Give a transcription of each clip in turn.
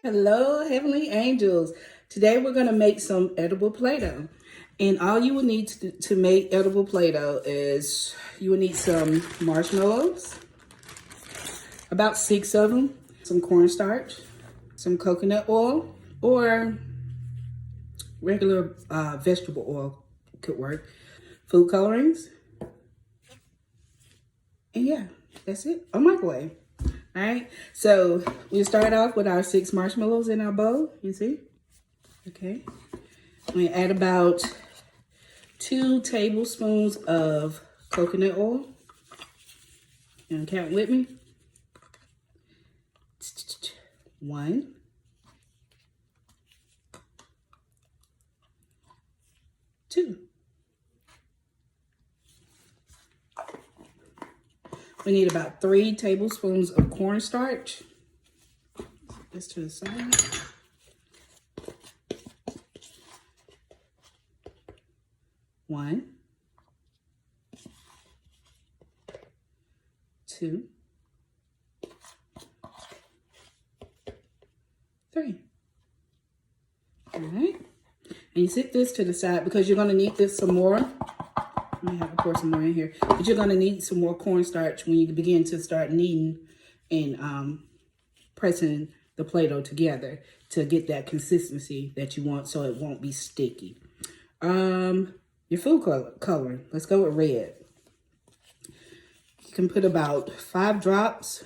Hello, Heavenly Angels. Today we're going to make some edible Play-Doh. And all you will need to make edible Play-Doh is you will need some marshmallows, about 6 of them, some cornstarch, some coconut oil, or regular vegetable oil could work, food colorings, and yeah, that's it, a microwave. All right, so we start off with our 6 marshmallows in our bowl, you see? Okay, we add about 2 tablespoons of coconut oil. And count with me. 1, 2. We need about 3 tablespoons of cornstarch. Put this to the side. 1, 2, 3. All right. And you set this to the side because you're going to need this some more. I have to pour some more in here, but you're going to need some more cornstarch when you begin to start kneading and pressing the Play-Doh together to get that consistency that you want so it won't be sticky. Your food coloring, let's go with red. You can put about 5 drops.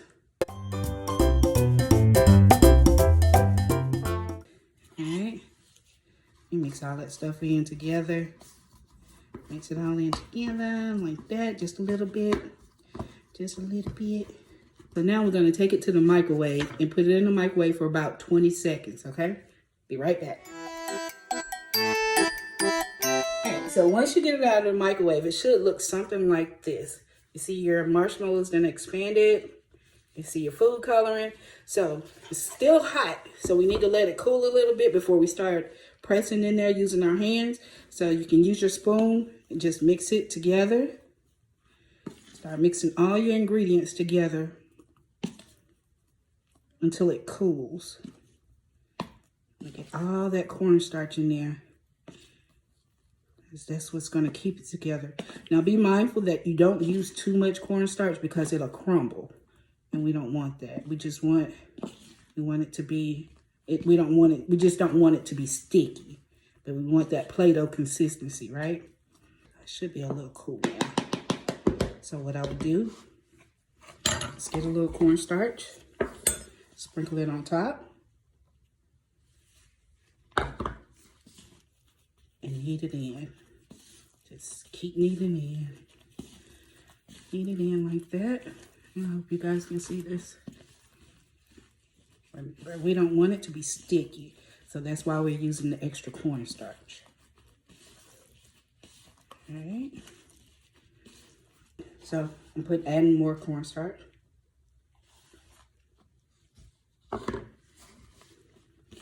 Alright, you mix all that stuff in together. Mix it all in together like that, just a little bit, just a little bit. So now we're going to take it to the microwave and put it in the microwave for about 20 seconds, okay? Be right back. Alright, so once you get it out of the microwave, it should look something like this. You see your marshmallows then expanded. You see your food coloring. So it's still hot, so we need to let it cool a little bit before we start pressing in there using our hands. So you can use your spoon and just mix it together. Start mixing all your ingredients together until it cools. Get all that cornstarch in there. That's what's going to keep it together. Now be mindful that you don't use too much cornstarch because it'll crumble. And we don't want that. We just want, we want it to be, we don't want it, we just don't want it to be sticky. But we want that Play-Doh consistency, right? It should be a little cool now. So what I would do is get a little cornstarch, sprinkle it on top, and knead it in. Just keep kneading in. Knead it in like that. I hope you guys can see this. But we don't want it to be sticky. So that's why we're using the extra cornstarch. All right. So I'm adding more cornstarch.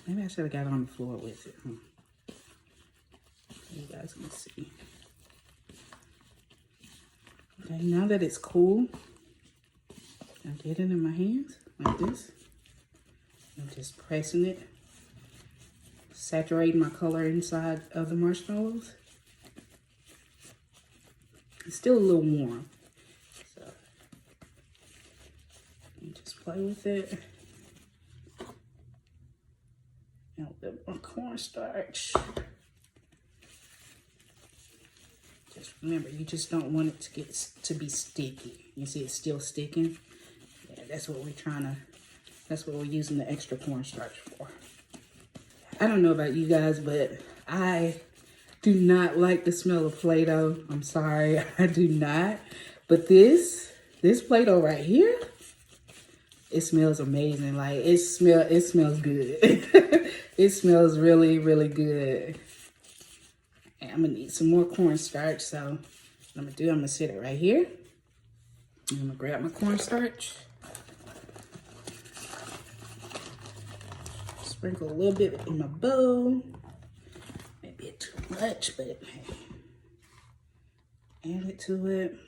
Maybe I should have got it on the floor with it. You guys can see. Okay, now that it's cool, I get it in my hands like this. I'm just pressing it, saturating my color inside of the marshmallows. It's still a little warm, so you just play with it. And with my cornstarch. Just remember, you just don't want it to be sticky. You see it's still sticking? Yeah, that's what that's what we're using the extra cornstarch for. I don't know about you guys, but I do not like the smell of Play-Doh. I'm sorry, I do not. But this Play-Doh right here, it smells amazing. Like it smells good. It smells really, really good. And I'm gonna need some more cornstarch. So what I'm gonna set it right here. I'm gonna grab my cornstarch. Sprinkle a little bit in my bowl. Maybe too much, but add it to it.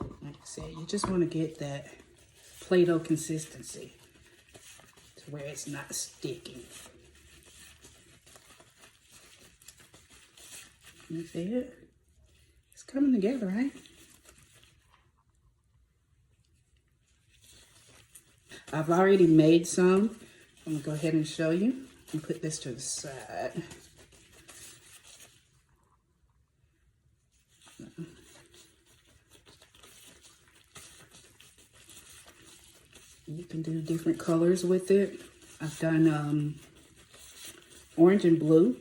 All Like I said, you just want to get that Play-Doh consistency to where it's not sticking. You see it? It's coming together, right? I've already made some. I'm gonna go ahead and show you and put this to the side. You can do different colors with it. I've done orange and blue.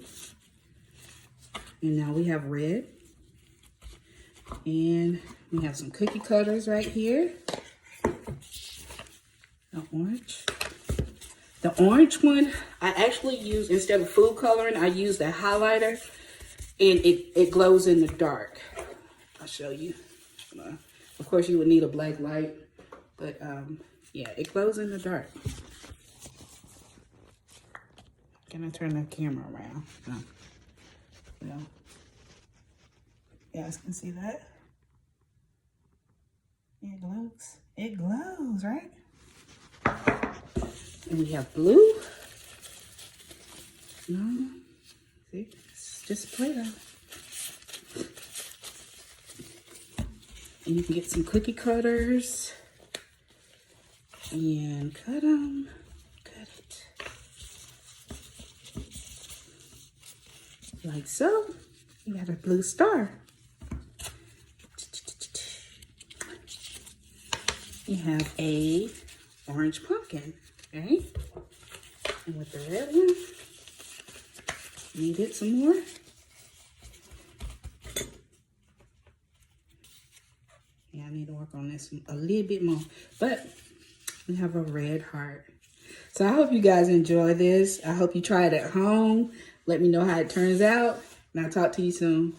And now we have red. And we have some cookie cutters right here. The orange. The orange one, I actually use, instead of food coloring, I use the highlighter. And it glows in the dark. I'll show you. Of course, you would need a black light. But yeah, it glows in the dark. Can I turn the camera around? No. No. You guys can see that? It glows. It glows, right? And we have blue. No. See? It's just Play-Doh. And you can get some cookie cutters. And cut them. Cut it. Like so. You got a blue star. You have a orange pumpkin, right? And with the red one, you get some more. Yeah, I need to work on this a little bit more. But we have a red heart. So I hope you guys enjoy this. I hope you try it at home. Let me know how it turns out. And I'll talk to you soon.